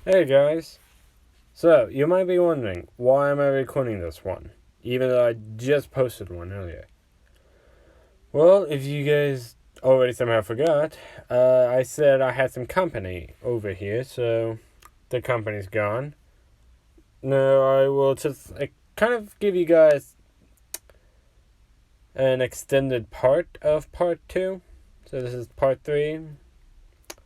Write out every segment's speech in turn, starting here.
Hey guys. So, you might be wondering, why am I recording this one? Even though I just posted one earlier. Well, if you guys already somehow forgot, I said I had some company over here, so the company's gone. Now, I will just kind of give you guys an extended part of part 2. So, this is part 3,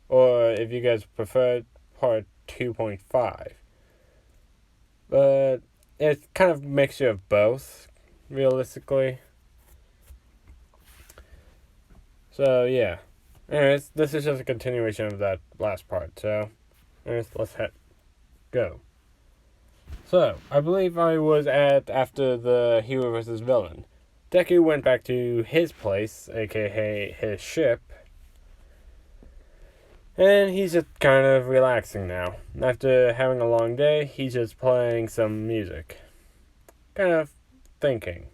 or if you guys prefer, part 2.5. But it's kind of a mixture of both, realistically. So, yeah. Anyways, this is just a continuation of that last part. So, anyways, let's go. So, I believe I was at after the hero versus villain. Deku went back to his place, aka his ship, and he's just kind of relaxing now. After having a long day, he's just playing some music. Kind of thinking.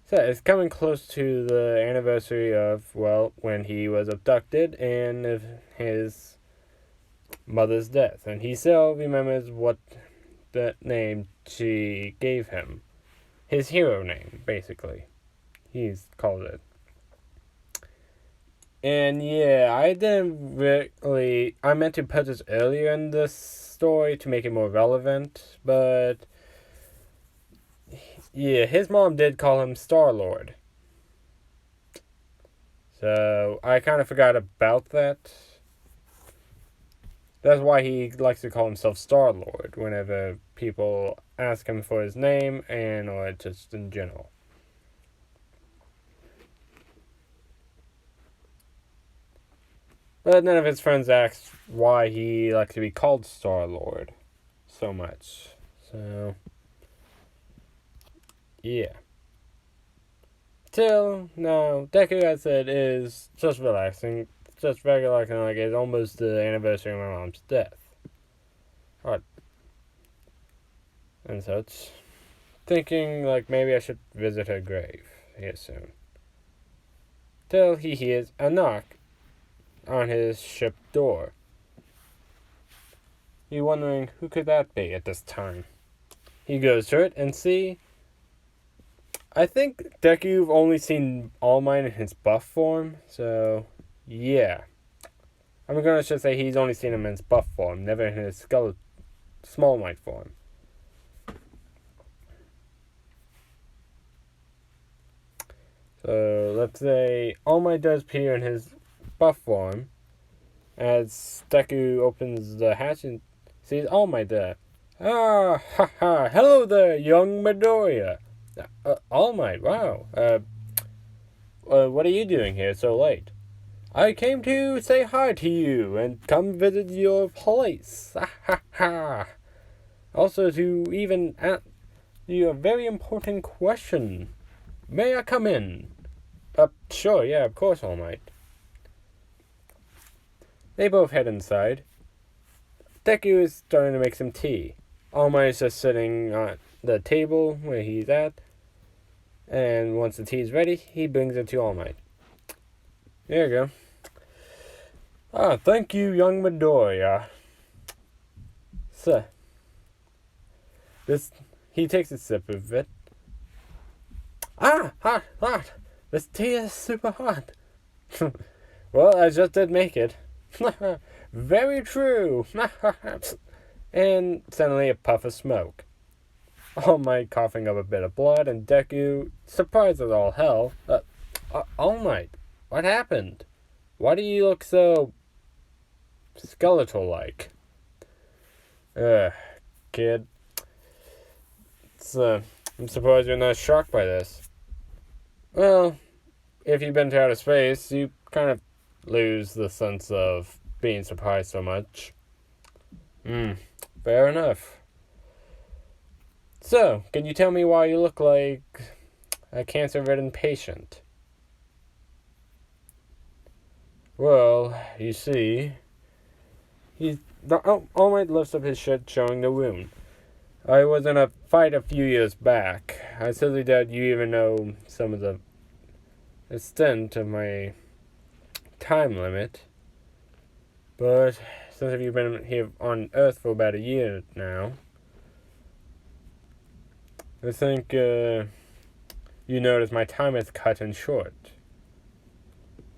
So it's coming close to the anniversary of, well, when he was abducted and of his mother's death. And he still remembers what the name she gave him. His hero name, basically. He's called it. And yeah, I didn't really. I meant to put this earlier in the story to make it more relevant, but yeah, his mom did call him Star-Lord. So I kind of forgot about that. That's why he likes to call himself Star-Lord whenever people ask him for his name and or just in general. But none of his friends ask why he likes to be called Star-Lord so much. So, yeah. Till now, Deku, as I said, is just relaxing. Just regular, like it's almost the anniversary of my mom's death. Alright. And such. Thinking like maybe I should visit her grave here soon. Till he hears a knock on his ship door. He's wondering who could that be at this time. He goes to it and see. I think Deku've only seen All Might in his buff form, so yeah. I'm gonna just say he's only seen him in his buff form, never in his Small Might form. So let's say All Might does appear in his buff form, as Deku opens the hatch and sees All Might there. Ah, ha ha! Hello there, young Midoriya. All Might, wow. What are you doing here so late? I came to say hi to you and come visit your place. Ha ha ha! Also, to even ask you a very important question. May I come in? Sure, yeah, of course, All Might. They both head inside. Deku is starting to make some tea. All Might is just sitting on the table where he's at. And once the tea is ready, he brings it to All Might. There you go. Ah, thank you, young Midoriya. So, he takes a sip of it. Ah, hot. This tea is super hot. Well, I just did make it. Very true. And suddenly a puff of smoke. All Might coughing up a bit of blood, and Deku, surprised as all hell. All Might, what happened? Why do you look so skeletal-like? Kid. I'm surprised you're not shocked by this. Well, if you've been to outer space, you kind of lose the sense of being surprised so much. Fair enough. So, can you tell me why you look like a cancer-ridden patient? Well, you see, All Might lifts up his shirt showing the wound. I was in a fight a few years back. I certainly doubt you even know some of the extent of my time limit. But since you've been here on Earth for about a year now, I think you notice my time is cut and short.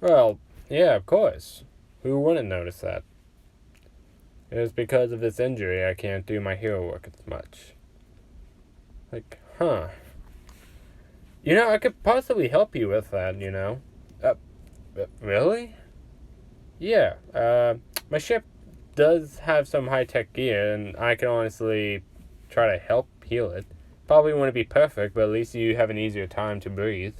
Well, yeah, of course. Who wouldn't notice that? It was because of this injury I can't do my hero work as much. Like, huh. I could possibly help you with that, Really? Yeah, my ship does have some high-tech gear, and I can honestly try to help heal it. Probably wouldn't be perfect, but at least you have an easier time to breathe.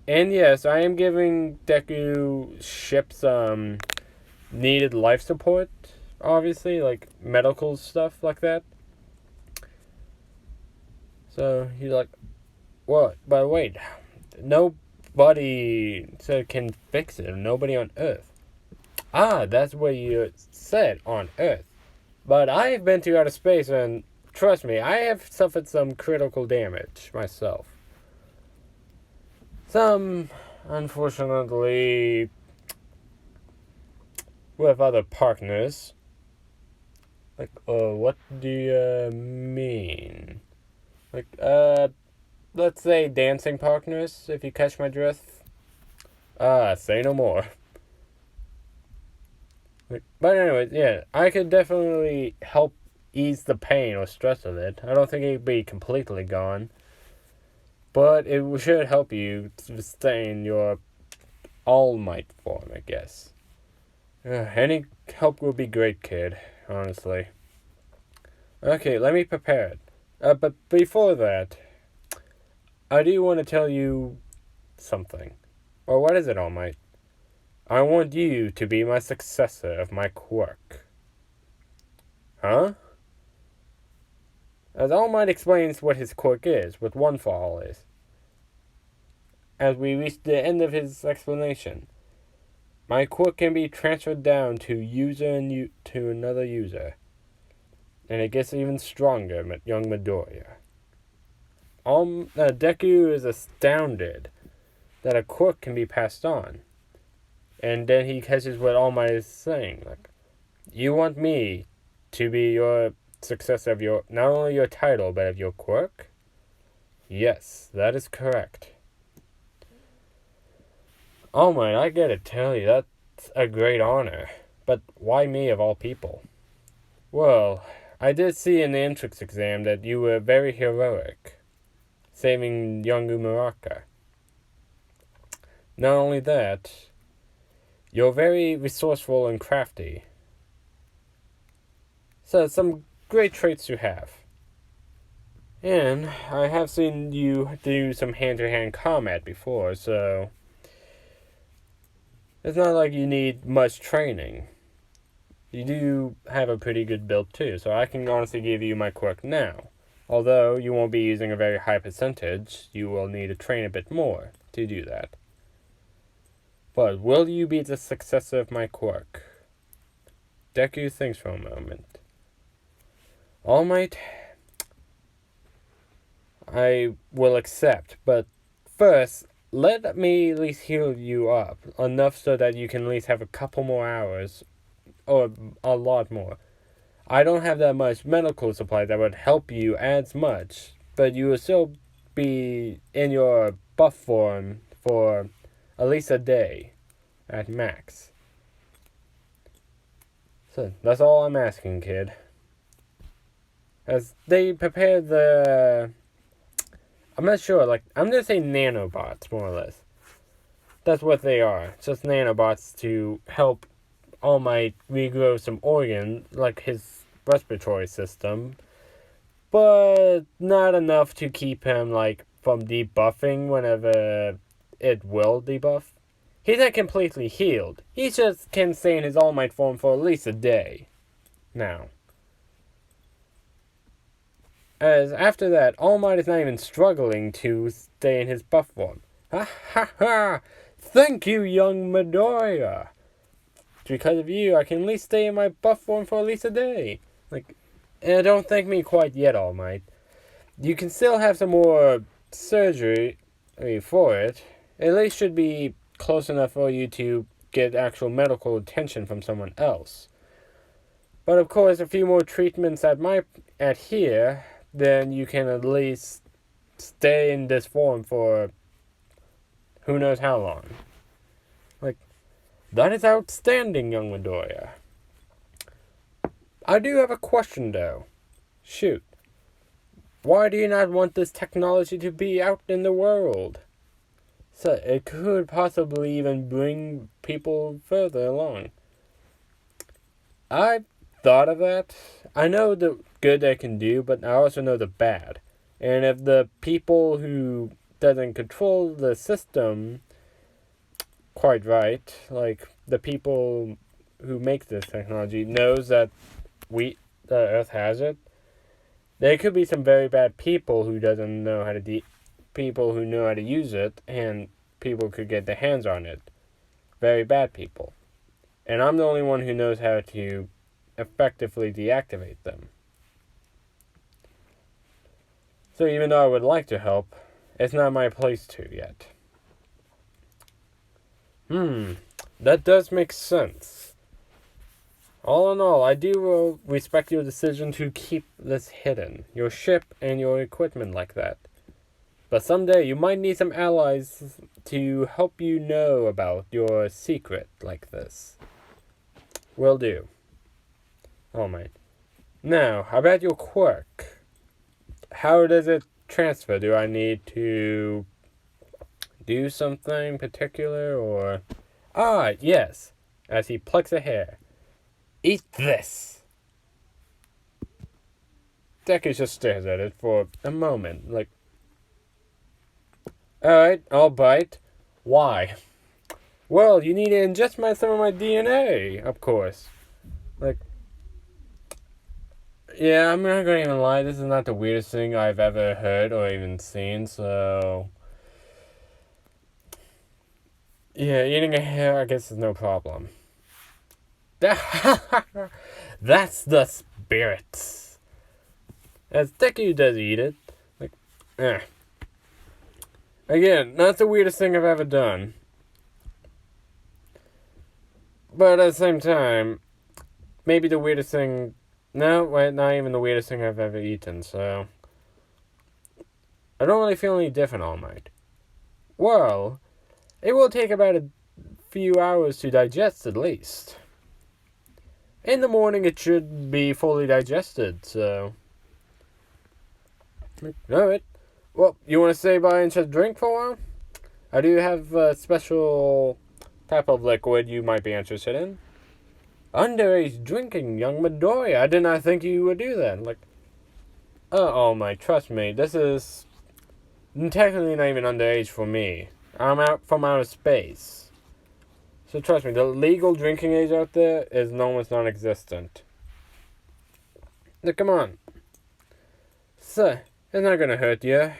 And yes, I am giving Deku ship some needed life support, obviously, like medical stuff like that. So he's like, what? But wait, nobody can fix it. Nobody on Earth. Ah, that's what you said, on Earth. But I've been to outer space, and trust me, I have suffered some critical damage myself. Some, unfortunately, with other partners. Like, what do you mean? Like, let's say dancing partners, if you catch my drift. Say no more. But anyways, yeah, I could definitely help ease the pain or stress of it. I don't think it'd be completely gone. But it should help you to stay in your All Might form, I guess. Any help would be great, kid, honestly. Okay, let me prepare it. But before that, I do want to tell you something. Or what is it, All Might? I want you to be my successor of my quirk. Huh? As All Might explains what his quirk is, what One for All is. As we reach the end of his explanation, my quirk can be transferred down to to another user. And it gets even stronger, young Midoriya. Deku is astounded that a quirk can be passed on. And then he catches what All Might is saying. Like, you want me to be your successor of not only your title, but of your quirk? Yes, that is correct. All Might, I gotta tell you, that's a great honor. But why me of all people? Well, I did see in the entrance exam that you were very heroic, saving young Umaraka. Not only that, you're very resourceful and crafty. So, some great traits you have. And I have seen you do some hand-to-hand combat before, so it's not like you need much training. You do have a pretty good build too, so I can honestly give you my quirk now. Although you won't be using a very high percentage, you will need to train a bit more to do that. But will you be the successor of my quirk? Deku thinks for a moment. All Might, I will accept, but first, let me at least heal you up enough so that you can at least have a couple more hours, or a lot more. I don't have that much medical supply that would help you as much, but you will still be in your buff form for at least a day at max. So that's all I'm asking, kid. As they prepare I'm not sure, I'm gonna say nanobots, more or less. That's what they are. Just nanobots to help All Might regrow some organ, like his respiratory system. But not enough to keep him, from debuffing whenever it will debuff. He's not completely healed. He just can stay in his All Might form for at least a day. Now. As after that, All Might is not even struggling to stay in his buff form. Ha ha ha! Thank you, young Midoriya! Because of you, I can at least stay in my buff form for at least a day. Don't thank me quite yet, All Might. You can still have some more surgery for it. At least should be close enough for you to get actual medical attention from someone else. But of course, a few more treatments at here, then you can at least stay in this form for who knows how long. Like, that is outstanding, young Midoriya. I do have a question, though. Shoot. Why do you not want this technology to be out in the world? So it could possibly even bring people further along. I've thought of that. I know the good they can do, but I also know the bad. And if the people who doesn't control the system quite right, like the people who make this technology knows that the Earth has it, there could be some very bad people who doesn't know how to people who know how to use it, and people could get their hands on it. Very bad people. And I'm the only one who knows how to effectively deactivate them. So even though I would like to help, it's not my place to yet. That does make sense. All in all, I do respect your decision to keep this hidden. Your ship and your equipment like that. But someday you might need some allies to help you know about your secret like this. Will do. Alright. Now, about your quirk. How does it transfer? Do I need to do something particular or... yes. As he plucks a hair. Eat this! Deku just stares at it for a moment, like... Alright, I'll bite. Why? Well, you need to ingest some of my DNA, of course. Like... Yeah, I'm not gonna even lie, this is not the weirdest thing I've ever heard or even seen, so... Yeah, eating a hair, I guess, is no problem. That's the spirit. As Deku does eat it. Like, Again, not the weirdest thing I've ever done. But at the same time, maybe the weirdest thing... No, wait, not even the weirdest thing I've ever eaten, so... I don't really feel any different all night. Well, it will take about a few hours to digest at least. In the morning it should be fully digested, so... Alright. Well, you want to stay by and just drink for a while? I do have a special type of liquid you might be interested in. Underage drinking, young Midoriya. I did not think you would do that. Like, oh my, trust me, this is technically not even underage for me. I'm out from outer space. So trust me, the legal drinking age out there is almost non-existent. Now, come on. So, it's not gonna hurt you.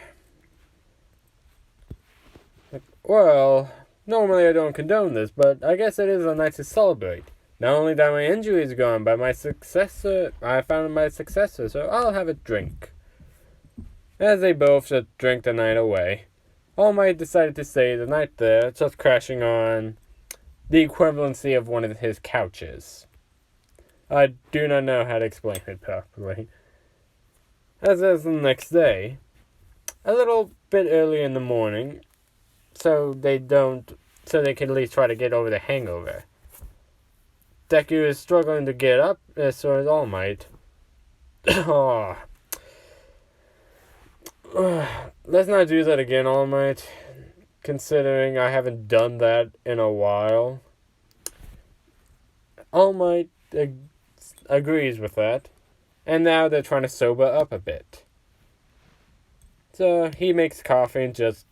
Like, well, normally I don't condone this, but I guess it is a night to celebrate. Not only that my injury is gone, but I found my successor, so I'll have a drink. As they both just drink the night away, All Might decided to stay the night there, just crashing on the equivalency of one of his couches. I do not know how to explain it properly. As is the next day, a little bit early in the morning, so they can at least try to get over the hangover. Deku is struggling to get up, so is All Might. Oh. Let's not do that again, All Might. Considering I haven't done that in a while. All Might agrees with that. And now they're trying to sober up a bit. So he makes coffee and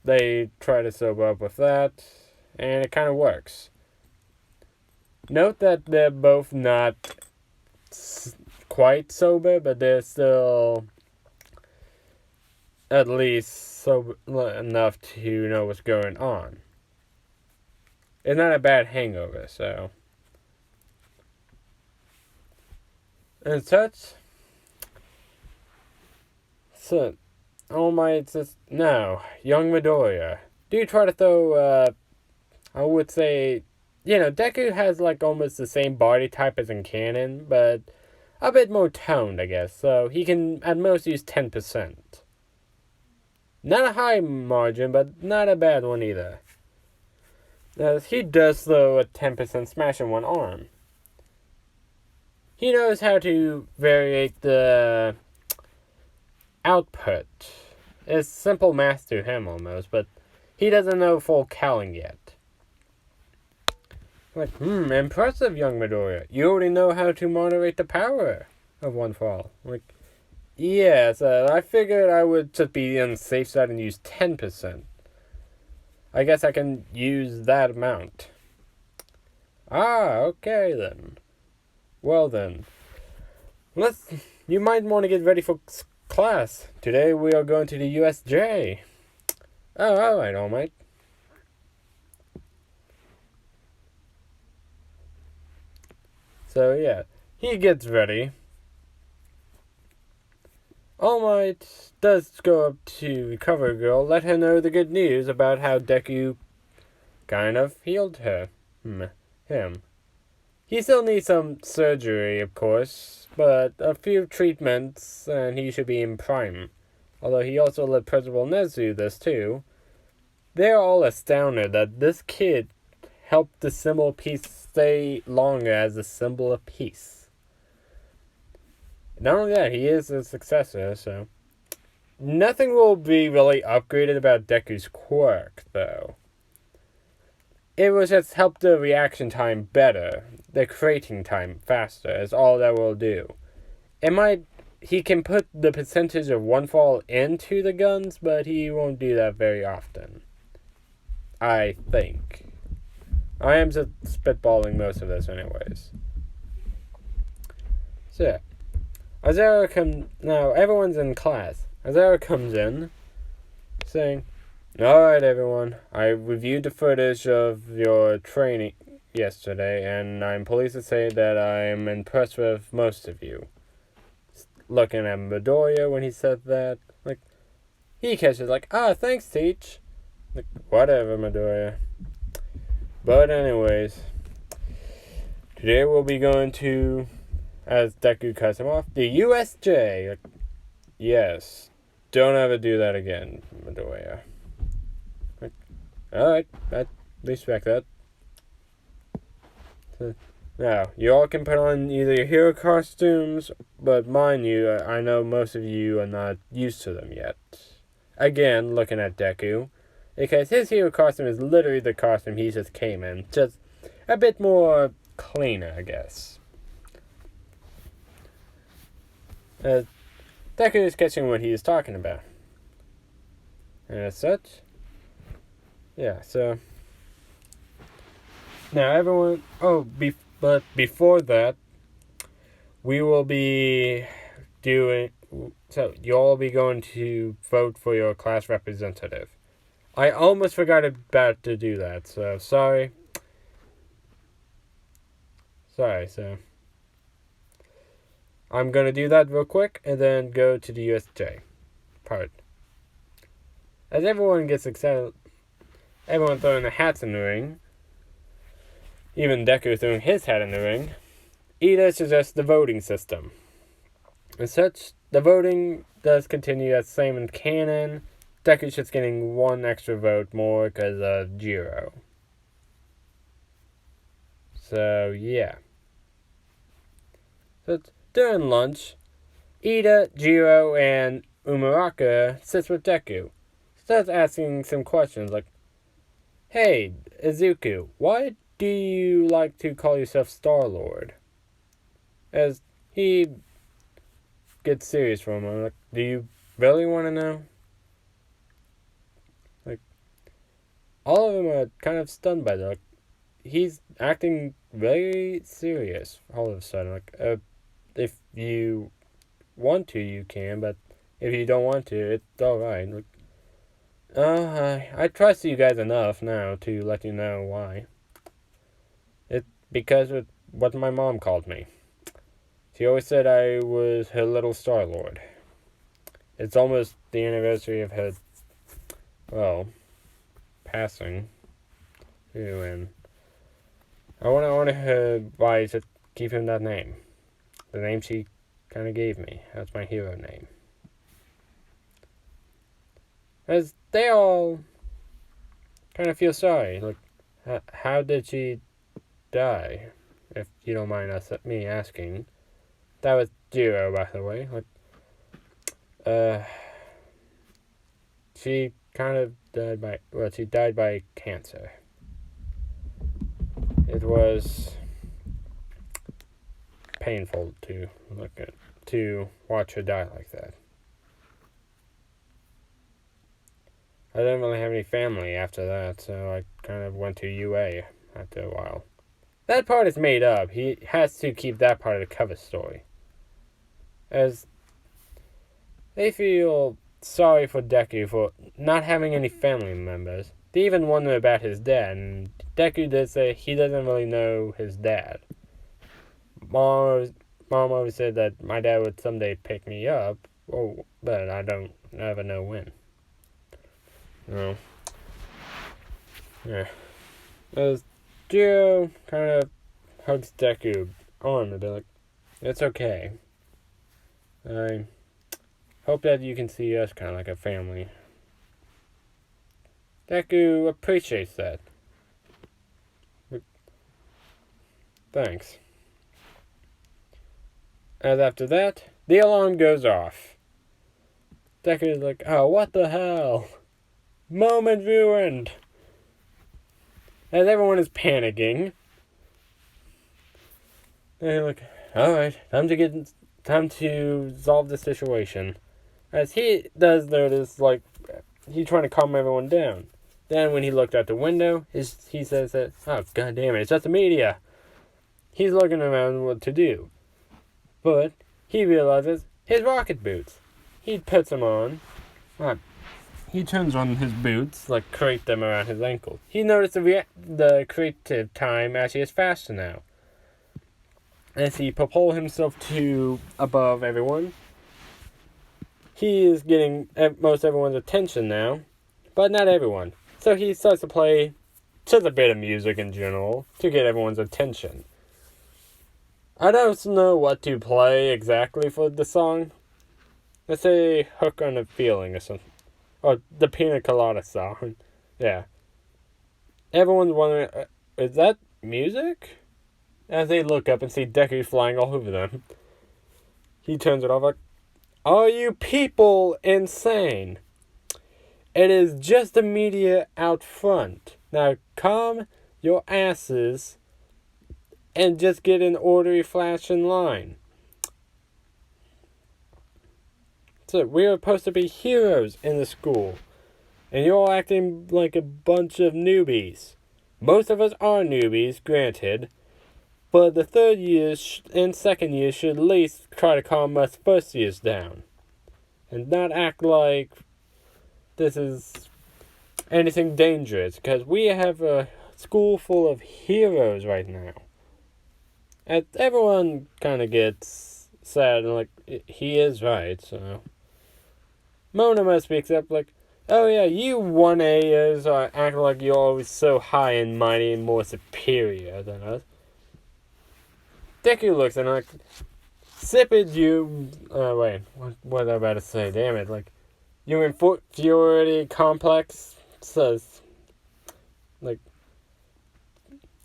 they try to sober up with that. And it kind of works. Note that they're both not quite sober, but they're still at least sober enough to know what's going on. It's not a bad hangover, so... And such. So, All Might says, now, young Midoriya, do you try to throw, I would say, Deku has like almost the same body type as in canon, but a bit more toned, I guess. So he can at most use 10%. Not a high margin, but not a bad one either. He does throw a 10% smash in one arm. He knows how to vary the output. It's simple math to him almost, but he doesn't know full cowling yet. Impressive, young Midoriya. You already know how to moderate the power of one fall. Yes, I figured I would just be on the safe side and use 10%. I guess I can use that amount. Okay then. Well then. You might want to get ready for class. Today we are going to the USJ. Oh, alright, All Might. So yeah, he gets ready. All Might does go up to Cover Girl, let her know the good news about how Deku kind of healed him. He still needs some surgery, of course, but a few treatments and he should be in prime. Although he also let Principal Nezu this too. They're all astounded that this kid helped the symbol of peace stay longer as a symbol of peace. Not only that, he is a successor, so nothing will be really upgraded about Deku's quirk, though. It will just help the reaction time better, the creating time faster, is all that will do. He can put the percentage of one fall into the guns, but he won't do that very often. I think. I am just spitballing most of this anyways. So yeah. Now everyone's in class. Azera comes in, saying, "Alright everyone, I reviewed the footage of your training yesterday, and I'm pleased to say that I am impressed with most of you." Looking at Midoriya when he said that, he catches thanks, Teach. Whatever, Midoriya. But anyways, today we'll be going to, as Deku cuts him off, the USJ. Yes, don't ever do that again, Midoriya. Alright, I respect that. So, now, you all can put on either your hero costumes, but mind you, I know most of you are not used to them yet. Again, looking at Deku, because his hero costume is literally the costume he just came in, just a bit more cleaner, I guess. Deku is catching what he is talking about. And as such, yeah, so now everyone, but before that, we will be you'll all be going to vote for your class representative. I almost forgot about to do that, so sorry. So I'm gonna do that real quick and then go to the USJ part. As everyone gets excited, everyone throwing their hats in the ring, even Deku throwing his hat in the ring, Ida suggests the voting system. As such, the voting does continue as same in canon. Deku's just getting one extra vote more because of Jiro. So, yeah. So, during lunch, Ida, Jiro, and Umuraka sits with Deku. Starts asking some questions like, "Hey, Izuku, why do you like to call yourself Star-Lord?" As he gets serious for a moment, do you really want to know? All of them are kind of stunned by that. He's acting very serious all of a sudden. If you want to, you can, but if you don't want to, it's alright. I trust you guys enough now to let you know why. It's because of what my mom called me. She always said I was her little Star-Lord. It's almost the anniversary of her, passing. And I want to honor her by just keeping that name. The name she kind of gave me. That's my hero name. As they all kind of feel sorry. Like, how did she die? If you don't mind me asking. That was Jiro, by the way. She kind of died by, she died by cancer. It was painful to look at, to watch her die like that. I didn't really have any family after that, so I kind of went to UA after a while. That part is made up. He has to keep that part of the cover story. As they feel sorry for Deku for not having any family members. They even wonder about his dad, and Deku did say he doesn't really know his dad. Mom always said that my dad would someday pick me up, but I don't ever know when. No. Yeah. As Jiro kind of hugs Deku arm and be like, "It's okay. I hope that you can see us kind of like a family." Deku appreciates that. Thanks. As after that, the alarm goes off. Deku is like, "Oh, what the hell? Moment ruined." As everyone is panicking. They're like, "Alright, time to solve the situation." As he does notice, like, he's trying to calm everyone down. Then when he looked out the window, he says that, "Oh, god damn it, it's just the media." He's looking around what to do. But he realizes his rocket boots. He puts them on. He turns on his boots, like create them around his ankles. He noticed the creative time actually is faster now. As he propels himself to above everyone, he is getting most everyone's attention now, but not everyone. So he starts to play just a bit of music in general to get everyone's attention. I don't know what to play exactly for the song. Let's say Hook on a Feeling or something. Or the Pina Colada song. Yeah. Everyone's wondering, is that music? As they look up and see Deku flying all over them. He turns it off like, "Are you people insane? It is just the media out front. Now calm your asses and just get an orderly flash in line. So we are supposed to be heroes in the school, and you're all acting like a bunch of newbies. Most of us are newbies, granted, but the third years and second years should at least try to calm us first years down, and not act like this is anything dangerous, because we have a school full of heroes right now." And everyone kind of gets sad and like, he is right, so. Monoma speaks up like, "Oh yeah, you 1A'ers are acting like you're always so high and mighty and more superior than us." Deku looks and like, "Sipid you..." Wait, what was I about to say? Damn it, like, "You inferiority complex," says, like,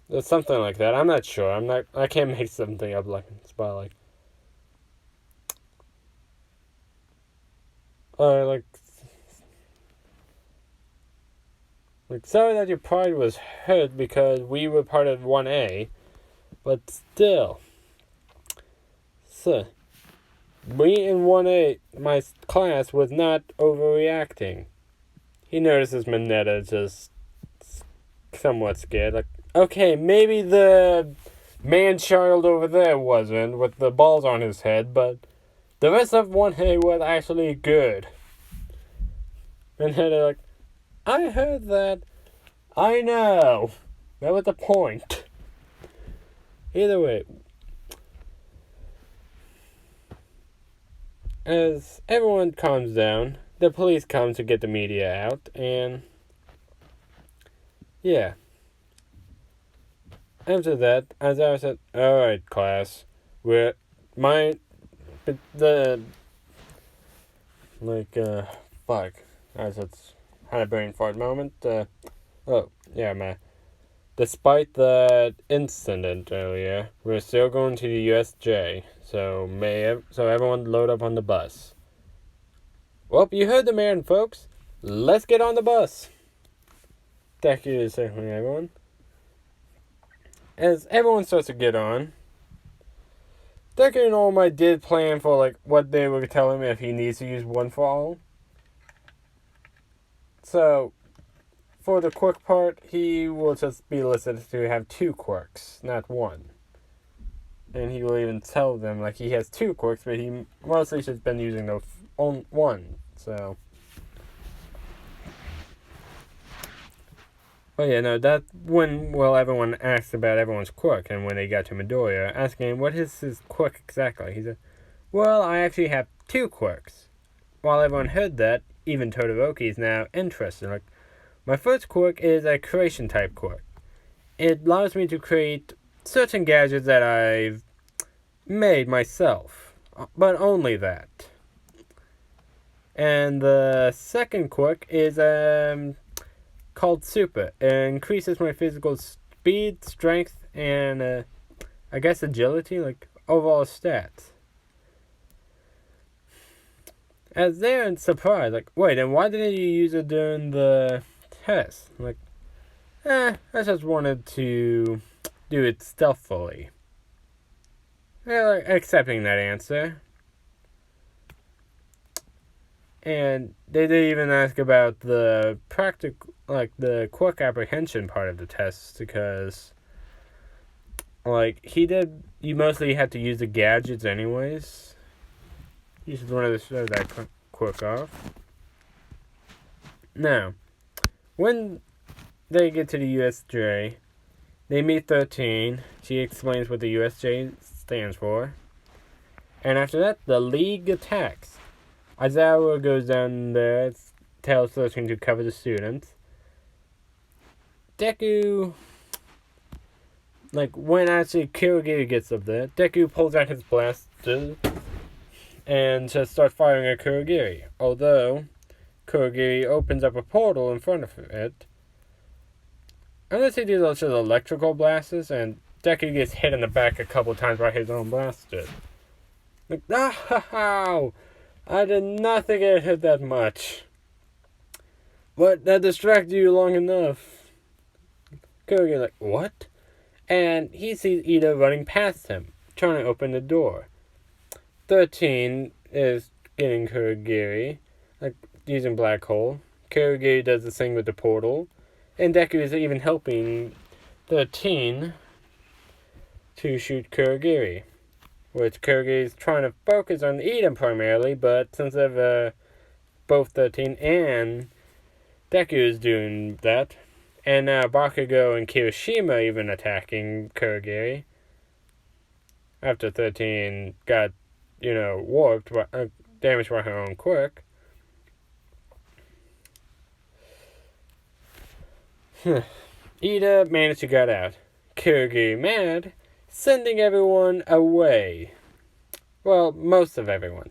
there's something like that. I'm not sure. I can't make something up like spot like. Like, sorry that your pride was hurt because we were part of 1A, but still. So, we in 1A, my class, was not overreacting. He notices Mineta just somewhat scared, like, okay, maybe the man-child over there wasn't, with the balls on his head, but the rest of 1A was actually good. And they're like, "I heard that." I know. That was the point. Either way. As everyone calms down, the police come to get the media out, and yeah. after that, Isaiah said, "Alright, class. We're my the like fuck." I just had a brain fart moment. Oh yeah, man. Despite that incident earlier, we're still going to the USJ. So everyone load up on the bus. Well, you heard the man, folks. Let's get on the bus. Thank you to everyone. As everyone starts to get on, Deku and All Might did plan for like what they were telling him if he needs to use one for all. So, for the quirk part, he will just be listed to have 2 quirks, not 1. And he will even tell them like he has 2 quirks, but he mostly just been using the one. So, but yeah, no, that when everyone asked about everyone's quirk, and when they got to Midoriya, asking him what is his quirk exactly, he said, "Well, I actually have 2 quirks." While everyone heard that, even Todoroki is now interested. Like, my first quirk is a creation type quirk. It allows me to create certain gadgets that I've made myself, but only that. And the second quirk is called Super. It increases my physical speed, strength, and I guess agility, like overall stats. As they're surprised, like, wait, then why didn't you use it during the test? Like, I just wanted to do it stealthily. They're like, accepting that answer. And they did even ask about the practical, like the quirk apprehension part of the test, because, like, you mostly had to use the gadgets anyways. You just wanted to show that quirk off. Now, when they get to the USJ, they meet 13. She explains what the USJ stands for. And after that, the League attacks. Aizawa goes down there, tells 13 to cover the students. Deku, like, when actually Kurogiri gets up there, Deku pulls out his blaster and just starts firing at Kurogiri. Although, Kurogiri opens up a portal in front of it. Unless he does also electrical blasters, and Deku gets hit in the back a couple times by his own blaster. Like, I did not think it hit that much. But that distracted you long enough. Kurogiri like, what? And he sees Ida running past him, trying to open the door. 13 is getting Kurogiri, like, using Black Hole. Kurogiri does the thing with the portal. And Deku is even helping 13 to shoot Kurogiri. Which Kurogiri is trying to focus on Ida primarily, but since of both 13 and Deku is doing that, and now Bakugo and Kirishima even attacking Kurogiri, after 13 got, warped, damaged by her own quirk. Ida managed to get out. Kurogiri mad, sending everyone away. Well, most of everyone.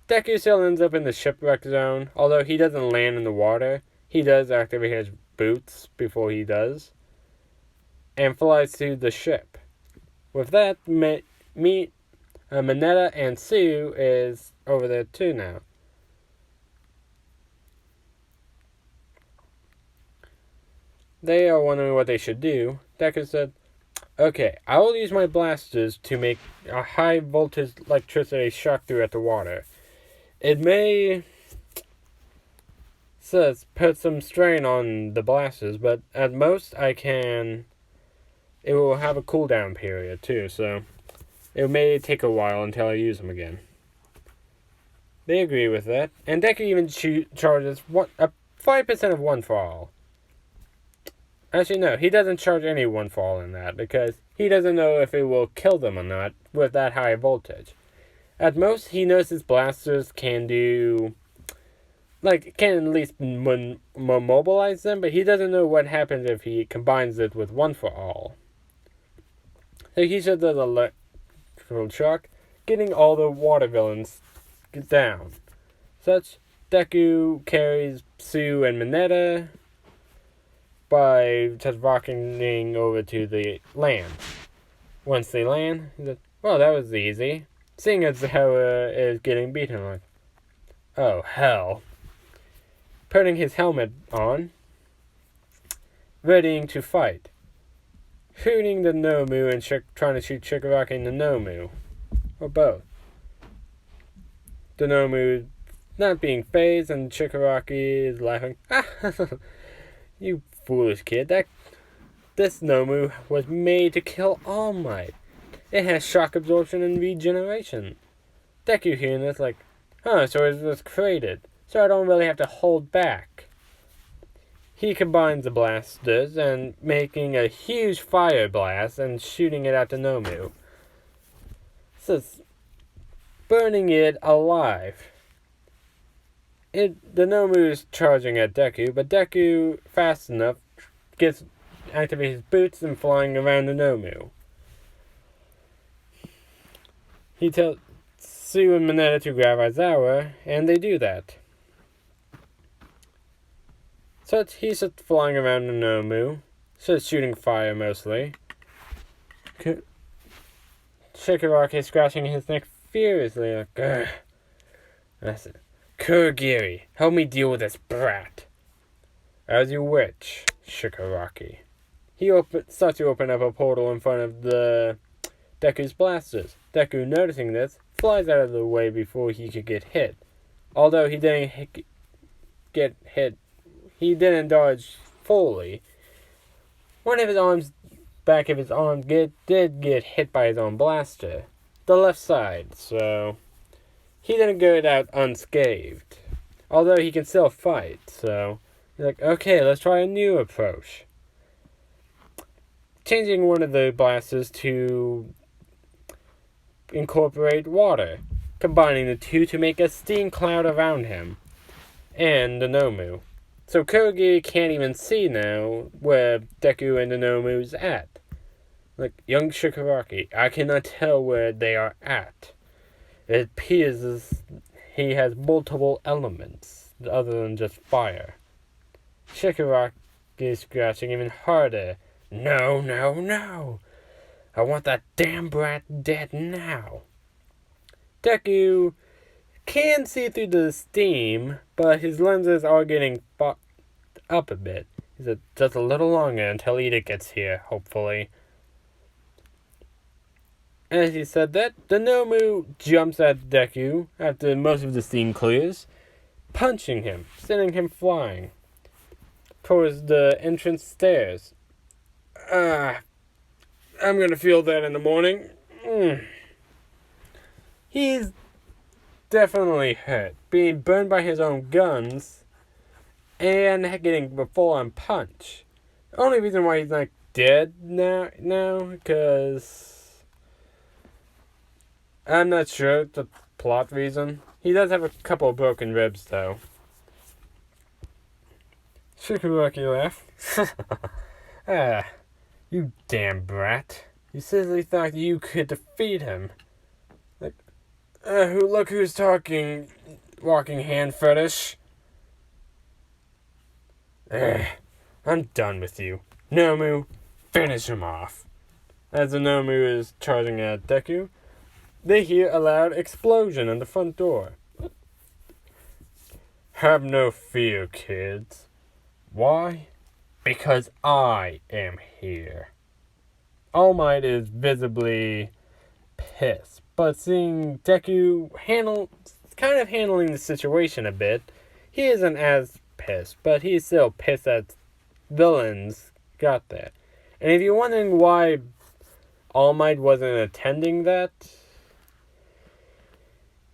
Deku still ends up in the shipwreck zone, although he doesn't land in the water. He does activate his boots before he does, and flies to the ship. With that, Mineta and Sue is over there too now. They are wondering what they should do. Deku said, "Okay, I will use my blasters to make a high voltage electricity shock throughout the water. It may put some strain on the blasters, but at most it will have a cooldown period too, so it may take a while until I use them again." They agree with that, and Deku even charges 5% of one for all. Actually, no, he doesn't charge any one for all in that, because he doesn't know if it will kill them or not with that high voltage. At most, he knows his blasters can do, can at least mobilize them, but he doesn't know what happens if he combines it with one for all. So he said the electrical shock, getting all the water villains down. Such Deku carries Sue and Mineta by just rocketing over to the land. Once they land, he said, well, that was easy. Seeing as Hera is getting beaten, like, oh, hell. Putting his helmet on, readying to fight. Shooting the Nomu and trying to shoot Shigaraki and the Nomu. Or both. The Nomu not being phased, and Shigaraki is laughing. You foolish kid. This Nomu was made to kill All Might. It has shock absorption and regeneration. Deku hearing this like, so it was created. So I don't really have to hold back. He combines the blasters and making a huge fire blast and shooting it at the Nomu. So burning it alive. The Nomu is charging at Deku, but Deku, fast enough, activates his boots and flying around the Nomu. He tells Sue and Mineta to grab Aizawa, and they do that. So he's just flying around the Nomu, just shooting fire mostly. Shigaraki is scratching his neck furiously, like, ugh. That's it. Kurogiri, help me deal with this brat. As you wish, Shigaraki. He starts to open up a portal in front of the Deku's blasters. Deku, noticing this, flies out of the way before he could get hit. Although he didn't get hit, he didn't dodge fully. One of his arms, back of his arm, did get hit by his own blaster. The left side, so he didn't get out unscathed. Although he can still fight, so he's like, okay, let's try a new approach. Changing one of the blasters to incorporate water, combining the two to make a steam cloud around him and the Nomu. So Kurogiri can't even see now where Deku and the Nomu's at. Like, young Shigaraki, I cannot tell where they are at. It appears as he has multiple elements other than just fire. Shigaraki is scratching even harder. No, no, no. I want that damn brat dead now. Deku can see through the steam, but his lenses are getting fucked up a bit. He said, just a little longer until Ida gets here, hopefully. As he said that, the Nomu jumps at Deku after most of the steam clears, punching him, sending him flying towards the entrance stairs. I'm gonna feel that in the morning. He's definitely hurt, being burned by his own guns and getting a full-on punch. The only reason why he's not dead now, because I'm not sure the plot reason. He does have a couple of broken ribs, though. Shigaraki laughed. You damn brat. You seriously thought you could defeat him. Like, look who's talking, walking hand fetish. I'm done with you. Nomu, finish him off. As the Nomu is charging at Deku, they hear a loud explosion on the front door. Have no fear, kids. Why? Because I am here. All Might is visibly pissed, but seeing Deku kind of handling the situation a bit, he isn't as pissed, but he's still pissed that villains got that. And if you're wondering why All Might wasn't attending that,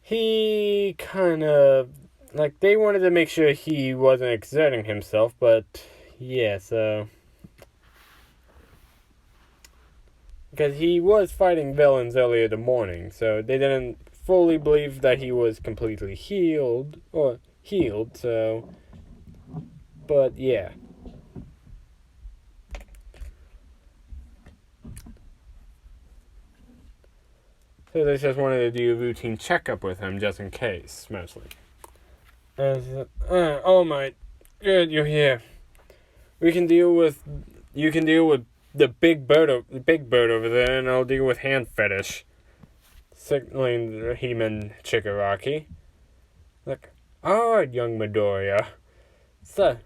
he kind of, like, they wanted to make sure he wasn't exerting himself, but yeah, so because he was fighting villains earlier in the morning, so they didn't fully believe that he was completely healed, so, but yeah. So they just wanted to do a routine checkup with him, just in case, mostly. All Might, good, you're here. You can deal with the big bird over there, and I'll deal with hand fetish. Signaling the He-Man Chikaraki. Like, alright, young Midoriya. So,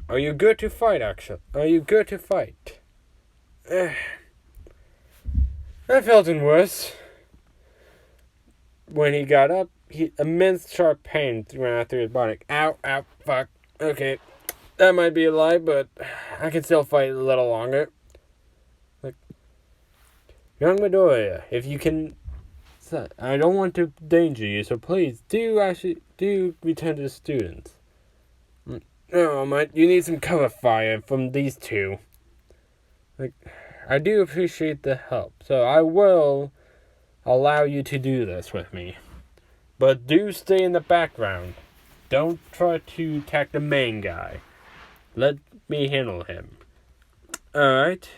are you good to fight, actually? Are you good to fight? I felt in worse. When he got up, immense sharp pain ran through his body. Ow, ow, fuck. Okay, that might be a lie, but I can still fight a little longer. Like, young Midoriya, if you can... I don't want to danger you, so please do return to the students. No, Mike, you need some cover fire from these two. Like, I do appreciate the help, so I will allow you to do this with me. But do stay in the background. Don't try to attack the main guy. Let me handle him. Alright.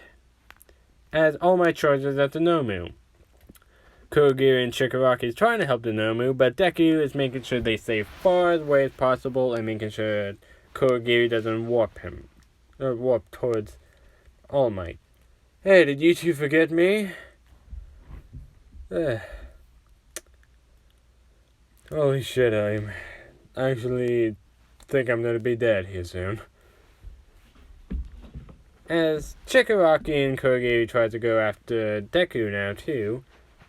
As all my charges at the Nomu. Kurogiri and Chikaraki is trying to help the Nomu, but Deku is making sure they stay far away as possible and making sure Kurogiri doesn't warp towards All Might. Hey, did you two forget me? Holy shit, I actually think I'm gonna be dead here soon. As Chikaraki and Kurogiri try to go after Deku now too,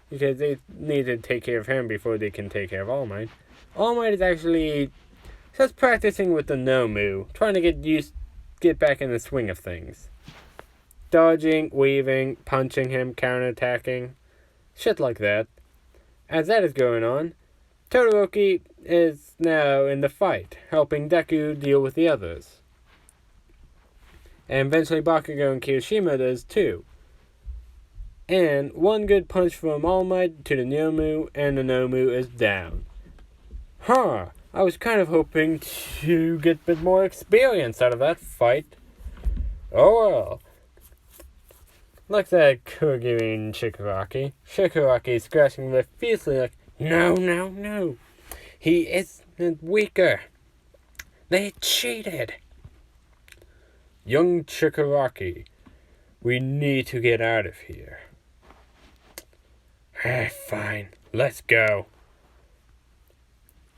because they need to take care of him before they can take care of All Might. All Might is actually just practicing with the Nomu, trying to get back in the swing of things. Dodging, weaving, punching him, counterattacking, shit like that. As that is going on, Todoroki is now in the fight, helping Deku deal with the others. And eventually Bakugo and Kirishima does too. And one good punch from All Might to the Nomu, and the Nomu is down. I was kind of hoping to get a bit more experience out of that fight. Oh well. Like that Kurogiri and Chikaraki. Chikaraki is scratching their fiercely like, no. He isn't weaker. They cheated. Young Chikaraki, we need to get out of here. Fine, let's go.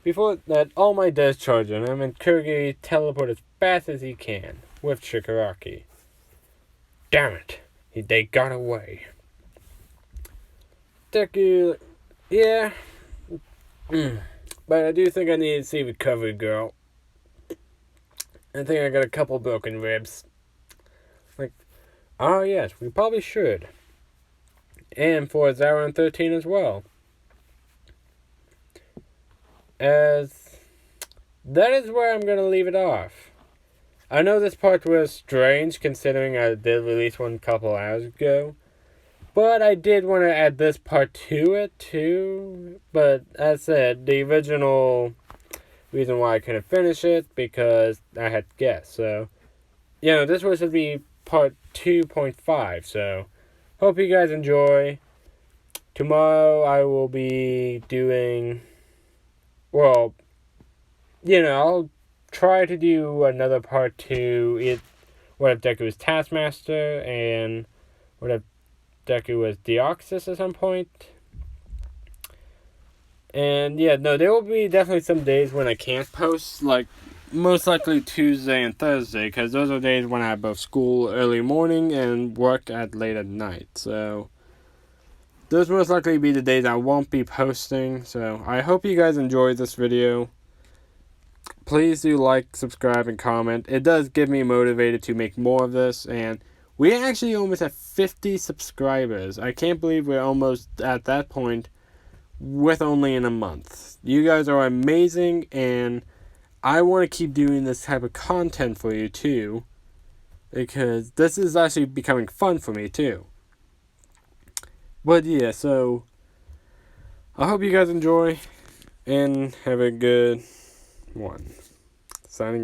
Before that, All Might does charge on him, and Kurogiri teleports as fast as he can with Chikaraki. Damn it, they got away. Deku, yeah. But I do think I need to see Recovery Girl. I think I got a couple broken ribs. Like, oh yes, we probably should. And for Zara and 13 as well. As that is where I'm going to leave it off. I know this part was strange considering I did release one a couple hours ago. But I did want to add this part to it too. But as I said, the original reason why I couldn't finish it because I had guests. So, this was to be part 2.5. So, hope you guys enjoy. Tomorrow I will be doing, I'll try to do another part 2. What if Deku was Taskmaster and what if Deku was Deoxys at some point. And there will be definitely some days when I can't post, like most likely Tuesday and Thursday, because those are days when I have both school early morning and work at late at night. So those most likely be the days I won't be posting. So I hope you guys enjoyed this video. Please do like, subscribe, and comment. It does get me motivated to make more of this, and we actually almost have 50 subscribers. I can't believe we're almost at that point with only in a month. You guys are amazing, and I want to keep doing this type of content for you too, because this is actually becoming fun for me too. But so I hope you guys enjoy and have a good one. Signing off.